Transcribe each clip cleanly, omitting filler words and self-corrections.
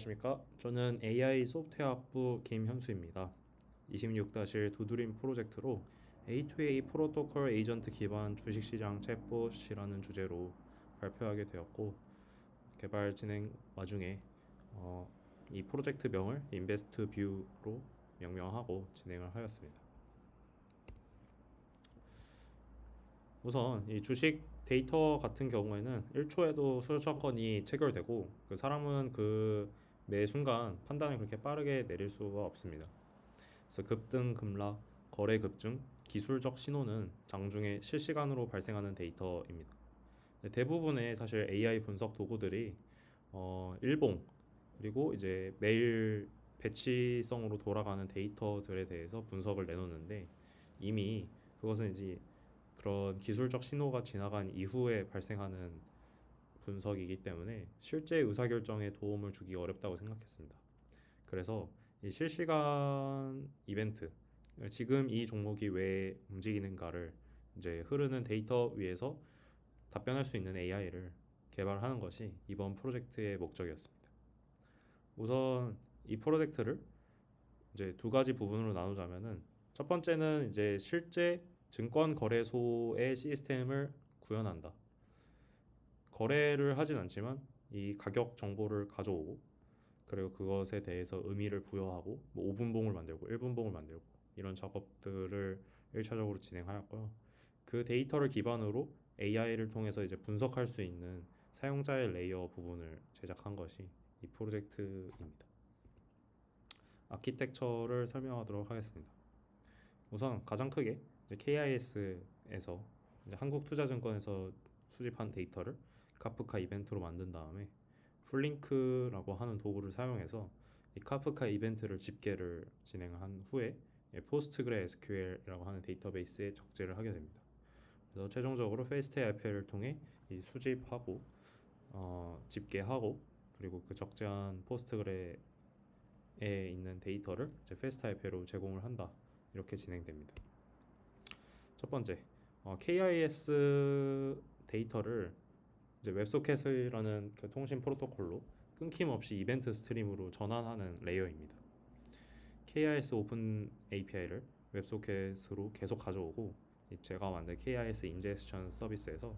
안녕하십니까? 저는 AI 소프트웨어학부 김현수입니다. 26-도드림 프로젝트로 A2A 프로토콜 에이전트 기반 주식시장 챗봇이라는 주제로 발표하게 되었고, 개발 진행 와중에 이 프로젝트명을 인베스트 뷰로 명명하고 진행을 하였습니다. 우선 이 주식 데이터 같은 경우에는 1초에도 수천 건이 체결되고, 그 사람은 그 매 순간 판단을 그렇게 빠르게 내릴 수가 없습니다. 그래서 급등, 급락, 거래 급증, 기술적 신호는 장중에 실시간으로 발생하는 데이터입니다. 대부분의 사실 AI 분석 도구들이 일봉, 그리고 이제 매일 배치성으로 돌아가는 데이터들에 대해서 분석을 내놓는데, 이미 그것은 이제 그런 기술적 신호가 지나간 이후에 발생하는 분석이기 때문에 실제 의사결정에 도움을 주기 어렵다고 생각했습니다. 그래서 이 실시간 이벤트, 지금 이 종목이 왜 움직이는가를 이제 흐르는 데이터 위에서 답변할 수 있는 AI를 개발하는 것이 이번 프로젝트의 목적이었습니다. 우선 이 프로젝트를 이제 두 가지 부분으로 나누자면은, 첫 번째는 이제 실제 증권 거래소의 시스템을 구현한다. 거래를 하진 않지만 이 가격 정보를 가져오고, 그리고 그것에 대해서 의미를 부여하고, 뭐 5분봉을 만들고 1분봉을 만들고 이런 작업들을 1차적으로 진행하였고요. 그 데이터를 기반으로 AI를 통해서 이제 분석할 수 있는 사용자의 레이어 부분을 제작한 것이 이 프로젝트입니다. 아키텍처를 설명하도록 하겠습니다. 우선 가장 크게 KIS에서 한국투자증권에서 수집한 데이터를 카프카 이벤트로 만든 다음에 플링크라고 하는 도구를 사용해서 이 카프카 이벤트를 집계를 진행한 후에 포스트그레 SQL이라고 하는 데이터베이스에 적재를 하게 됩니다. 그래서 최종적으로 FastAPI를 통해 이 수집하고 집계하고, 그리고 그 적재한 포스트그레에 있는 데이터를 이제 FastAPI로 제공을 한다, 이렇게 진행됩니다. 첫 번째, KIS 데이터를 이제 웹소켓이라는 그 통신 프로토콜로 끊김없이 이벤트 스트림으로 전환하는 레이어입니다. KIS 오픈 API를 웹소켓으로 계속 가져오고, 제가 만든 KIS 인제스션 서비스에서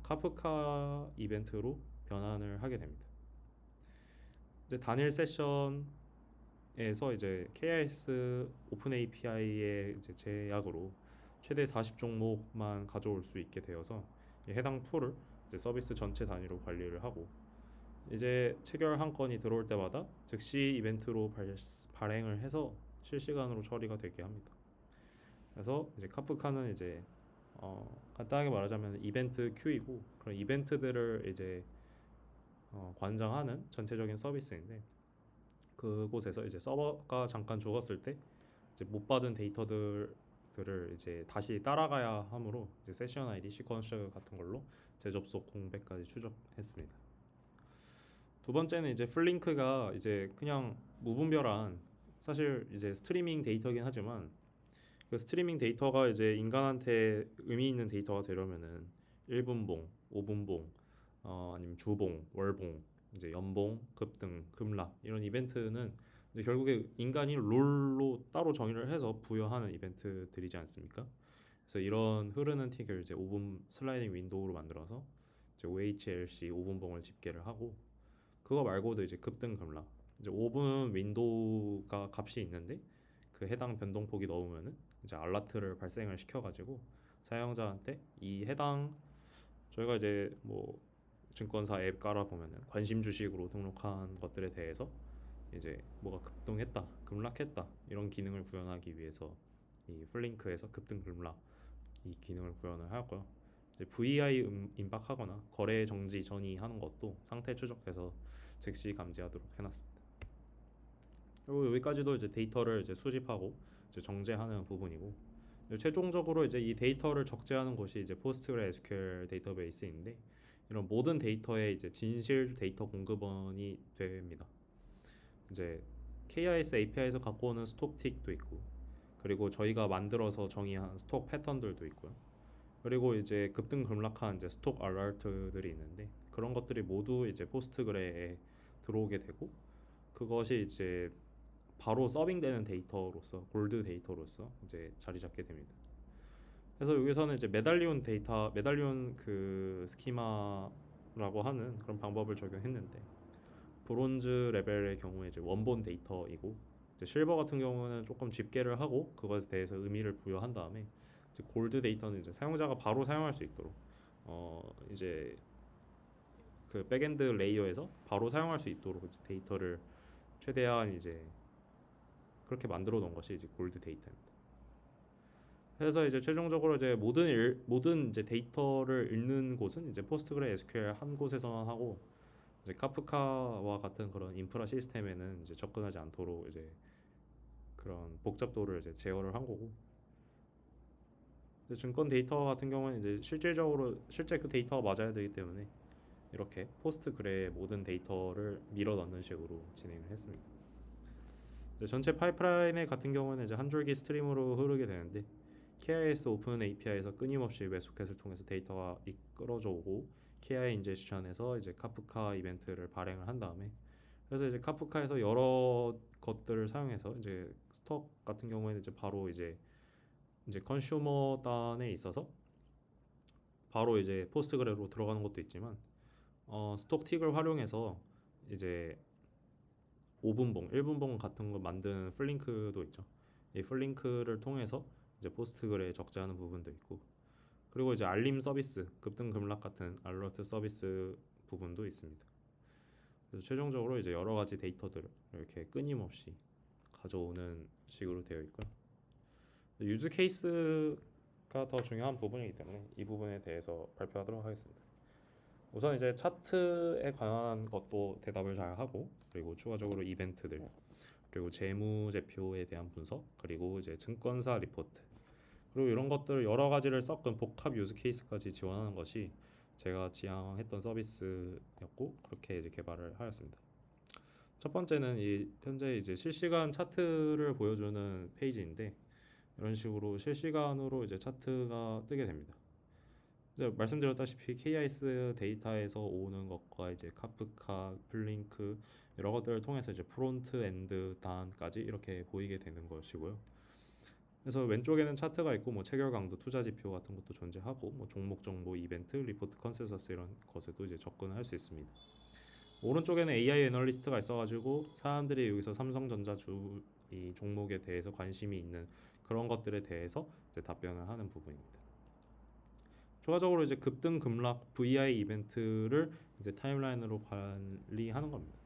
카프카 이벤트로 변환을 하게 됩니다. 이제 단일 세션에서 이제 KIS 오픈 API의 이제 제약으로 최대 40종목만 가져올 수 있게 되어서 해당 풀을 이제 서비스 전체 단위로 관리를 하고, 이제 체결 한 건이 들어올 때마다 즉시 이벤트로 발행을 해서 실시간으로 처리가 되게 합니다. 그래서 이제 카프카는 이제 간단하게 말하자면 이벤트 큐이고, 그런 이벤트들을 이제 관장하는 전체적인 서비스인데, 그곳에서 이제 서버가 잠깐 죽었을 때 이제 못 받은 데이터들을 이제 다시 따라가야 하므로 이제 세션 아이디, 시퀀스 같은 걸로 재접속 공백까지 추적했습니다. 두 번째는 이제 플링크가 이제 그냥 무분별한, 사실 이제 스트리밍 데이터긴 하지만, 그 스트리밍 데이터가 이제 인간한테 의미 있는 데이터가 되려면은 1분봉, 5분봉, 아니면 주봉, 월봉, 이제 연봉, 급등, 급락 이런 이벤트는 이제 결국에 인간이 롤로 따로 정의를 해서 부여하는 이벤트들이지 않습니까? 그래서 이런 흐르는 틱을 이제 5분 슬라이딩 윈도우로 만들어서 이제 OHLC 5분봉을 집계를 하고, 그거 말고도 이제 급등 급락, 이제 5분 윈도우가 값이 있는데 그 해당 변동폭이 넘으면은 이제 알라트를 발생을 시켜가지고 사용자한테 이 해당, 저희가 이제 뭐 증권사 앱 깔아 보면은 관심 주식으로 등록한 것들에 대해서 이제 뭐가 급등했다, 급락했다 이런 기능을 구현하기 위해서 이 플링크에서 급등 급락 이 기능을 구현을 하였고요. VI 임박하거나 거래 정지 전이하는 것도 상태 추적해서 즉시 감지하도록 해놨습니다. 그리고 여기까지도 이제 데이터를 이제 수집하고 이제 정제하는 부분이고, 최종적으로 이제 이 데이터를 적재하는 곳이 이제 PostgreSQL 데이터베이스인데, 이런 모든 데이터의 이제 진실 데이터 공급원이 됩니다. 이제 KIS API에서 갖고 오는 스톡틱도 있고, 그리고 저희가 만들어서 정의한 스톡 패턴들도 있고요. 그리고 이제 급등 급락한 이제 스톡 알러트들이 있는데, 그런 것들이 모두 이제 포스트그레에 들어오게 되고, 그것이 이제 바로 서빙되는 데이터로서 골드 데이터로서 이제 자리 잡게 됩니다. 그래서 여기서는 이제 메달리온 그 스키마라고 하는 그런 방법을 적용했는데, 브론즈 레벨의 경우에 이제 원본 데이터이고, 이제 실버 같은 경우는 조금 집계를 하고 그것에 대해서 의미를 부여한 다음에, 이제 골드 데이터는 이제 사용자가 바로 사용할 수 있도록 이제 그 백엔드 레이어에서 바로 사용할 수 있도록 이제 데이터를 최대한 이제 그렇게 만들어 놓은 것이 이제 골드 데이터입니다. 그래서 이제 최종적으로 이제 모든 이제 데이터를 읽는 곳은 이제 포스트그레 SQL 한 곳에서만 하고, 이제 카프카와 같은 그런 인프라 시스템에는 이제 접근하지 않도록 이제 그런 복잡도를 이제 제어를 한 거고, 이제 증권 데이터 같은 경우는 이제 실제 그 데이터가 맞아야 되기 때문에 이렇게 포스트그레의 모든 데이터를 밀어 넣는 식으로 진행을 했습니다. 전체 파이프라인의 같은 경우는 이제 한 줄기 스트림으로 흐르게 되는데, KIS 오픈 API에서 끊임없이 웹소켓을 통해서 데이터가 이끌어져 오고, KI 인제스션에서 이제 카프카 이벤트를 발행을 한 다음에, 그래서 이제 카프카에서 여러 것들을 사용해서 이제 스톡 같은 경우에는 이제 바로 이제 컨슈머 단에 있어서 바로 이제 포스트그레로 들어가는 것도 있지만, 스톡 틱을 활용해서 이제 5분봉, 1분봉 같은 거 만드는 플링크도 있죠. 이 플링크를 통해서 이제 포스트그레에 적재하는 부분도 있고, 그리고 이제 알림 서비스, 급등 급락 같은 알러트 서비스 부분도 있습니다. 그래서 최종적으로 이제 여러 가지 데이터들을 이렇게 끊임없이 가져오는 식으로 되어 있고요. 유즈 케이스가 더 중요한 부분이기 때문에 이 부분에 대해서 발표하도록 하겠습니다. 우선 이제 차트에 관한 것도 대답을 잘 하고, 그리고 추가적으로 이벤트들, 그리고 재무제표에 대한 분석, 그리고 이제 증권사 리포트, 그리고 이런 것들 여러 가지를 섞은 복합 유즈 케이스까지 지원하는 것이 제가 지향했던 서비스였고, 그렇게 이제 개발을 하였습니다. 첫 번째는 이 현재 이제 실시간 차트를 보여주는 페이지인데, 이런 식으로 실시간으로 이제 차트가 뜨게 됩니다. 이제 말씀드렸다시피 KIS 데이터에서 오는 것과 이제 카프카, 플링크 여러 것들을 통해서 이제 프론트 엔드 단까지 이렇게 보이게 되는 것이고요. 그래서 왼쪽에는 차트가 있고, 뭐 체결 강도, 투자 지표 같은 것도 존재하고, 뭐 종목 정보, 이벤트, 리포트, 컨센서스 이런 것에도 이제 접근할 수 있습니다. 오른쪽에는 AI 애널리스트가 있어가지고 사람들이 여기서 삼성전자 이 종목에 대해서 관심이 있는 그런 것들에 대해서 이제 답변을 하는 부분입니다. 추가적으로 이제 급등 급락 VI 이벤트를 이제 타임라인으로 관리하는 겁니다.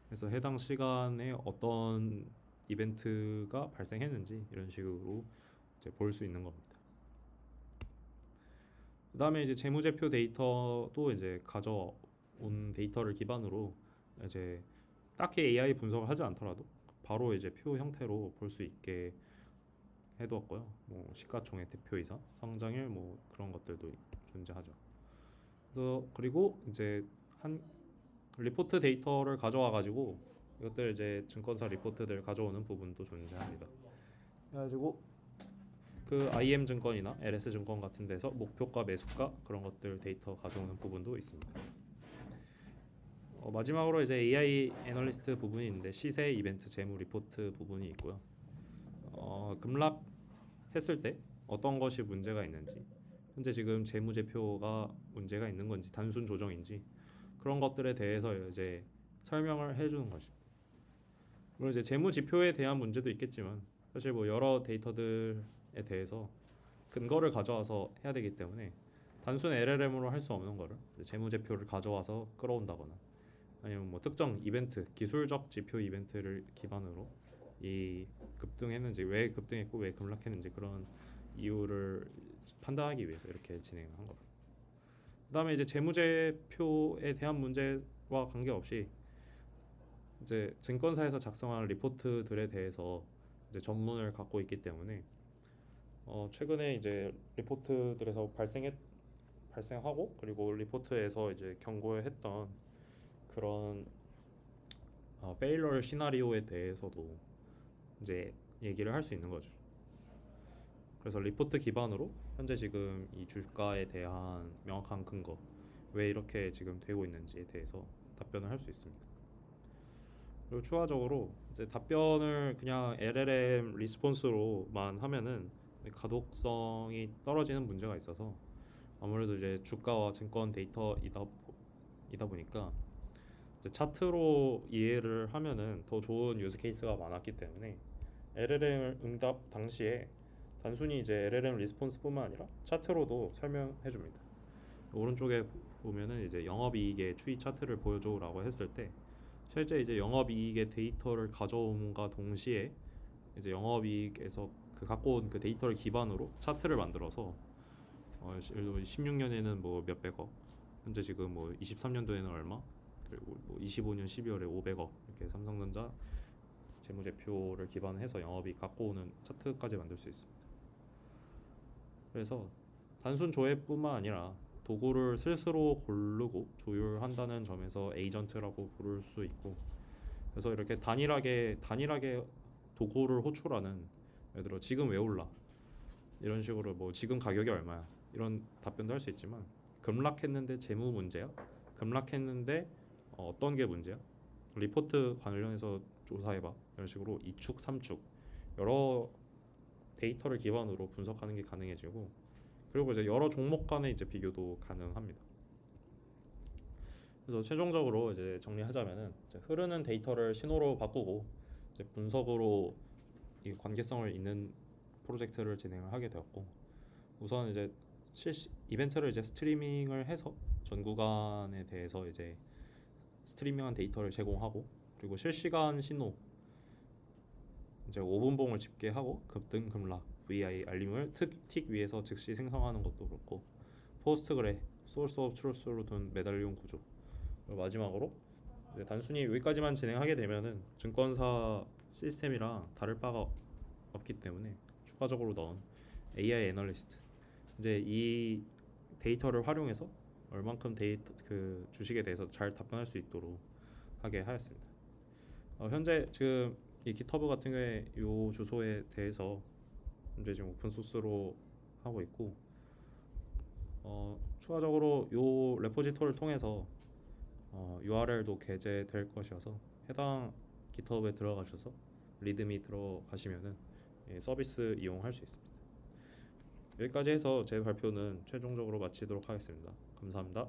그래서 해당 시간에 어떤 이벤트가 발생했는지 이런 식으로 이제 볼 수 있는 겁니다. 그다음에 이제 재무제표 데이터도 이제 가져온 데이터를 기반으로 이제 딱히 AI 분석을 하지 않더라도 바로 이제 표 형태로 볼 수 있게 해두었고요. 뭐 시가총액 대표이사, 성장률 뭐 그런 것들도 존재하죠. 그리고 이제 한 리포트 데이터를 가져와 가지고 이것들 이제 증권사 리포트들 가져오는 부분도 존재합니다. 그래가지고 그 IM 증권이나 LS 증권 같은 데서 목표가, 매수가 그런 것들 데이터 가져오는 부분도 있습니다. 마지막으로 이제 AI 애널리스트 부분이 있는데, 시세, 이벤트, 재무 리포트 부분이 있고요. 급락했을 때 어떤 것이 문제가 있는지, 현재 지금 재무제표가 문제가 있는 건지 단순 조정인지 그런 것들에 대해서 이제 설명을 해주는 것입니다. 물론 이제 재무지표에 대한 문제도 있겠지만, 사실 뭐 여러 데이터들에 대해서 근거를 가져와서 해야 되기 때문에 단순 LLM으로 할 수 없는 거를 재무제표를 가져와서 끌어온다거나, 아니면 뭐 특정 이벤트, 기술적 지표 이벤트를 기반으로 이 급등했는지, 왜 급등했고 왜 급락했는지 그런 이유를 판단하기 위해서 이렇게 진행한 겁니다. 그다음에 이제 재무제표에 대한 문제와 관계없이 이제 증권사에서 작성한 리포트들에 대해서 이제 전문을 갖고 있기 때문에 최근에 이제 리포트들에서 발생하고, 그리고 리포트에서 이제 경고했던 그런 페일러 시나리오에 대해서도 이제 얘기를 할 수 있는 거죠. 그래서 리포트 기반으로 현재 지금 이 주가에 대한 명확한 근거, 왜 이렇게 지금 되고 있는지에 대해서 답변을 할 수 있습니다. 그리고 추가적으로 이제 답변을 그냥 LLM 리스폰스로만 하면은 가독성이 떨어지는 문제가 있어서 아무래도 이제 주가와 증권 데이터이다 보니까 이제 차트로 이해를 하면은 더 좋은 유즈 케이스가 많았기 때문에 LLM 응답 당시에 단순히 이제 LLM 리스폰스뿐만 아니라 차트로도 설명해 줍니다. 오른쪽에 보면은 이제 영업이익의 추이 차트를 보여줘라고 했을 때 실제 이제 영업이익의 데이터를 가져옴과 동시에 이제 영업이익에서 그 갖고 온 그 데이터를 기반으로 차트를 만들어서 예를 들어 16년에는 뭐 몇백억, 현재 지금 뭐 23년도에는 얼마, 그리고 뭐 25년 12월에 500억 이렇게 삼성전자 재무제표를 기반해서 영업이익 갖고 오는 차트까지 만들 수 있습니다. 그래서 단순 조회뿐만 아니라 도구를 스스로 고르고 조율한다는 점에서 에이전트라고 부를 수 있고, 그래서 이렇게 단일하게 도구를 호출하는, 예를 들어 지금 왜 올라 이런 식으로 뭐 지금 가격이 얼마야 이런 답변도 할 수 있지만, 급락했는데 재무 문제야, 급락했는데 어떤 게 문제야, 리포트 관련해서 조사해봐 이런 식으로 2축 3축 여러 데이터를 기반으로 분석하는 게 가능해지고, 그리고 이제 여러 종목 간의 이제 비교도 가능합니다. 그래서 최종적으로 이제 정리하자면은 이제 흐르는 데이터를 신호로 바꾸고 이제 분석으로 이 관계성을 잇는 프로젝트를 진행을 하게 되었고, 우선 이제 이벤트를 이제 스트리밍을 해서 전 구간에 대해서 이제 스트리밍한 데이터를 제공하고, 그리고 실시간 신호 이제 5분봉을 집계하고 급등 급락 VI 알림을 틱 위에서 즉시 생성하는 것도 그렇고, 포스트그래 소스 오브 트루스로 둔 메달리온 구조, 그리고 마지막으로 단순히 여기까지만 진행하게 되면은 증권사 시스템이랑 다를 바가 없기 때문에 추가적으로 넣은 AI 애널리스트, 이제 이 데이터를 활용해서 얼만큼 데이터 그 주식에 대해서 잘 답변할 수 있도록 하게 하였습니다. 현재 지금 이 깃허브 같은 경우에 이 주소에 대해서 현재 지금 오픈 소스로 하고 있고, 추가적으로 이 레포지토리를 통해서 URL도 게재될 것이어서 해당 깃허브에 들어가셔서 리드미 들어가시면은 서비스 이용할 수 있습니다. 여기까지 해서 제 발표는 최종적으로 마치도록 하겠습니다. 감사합니다.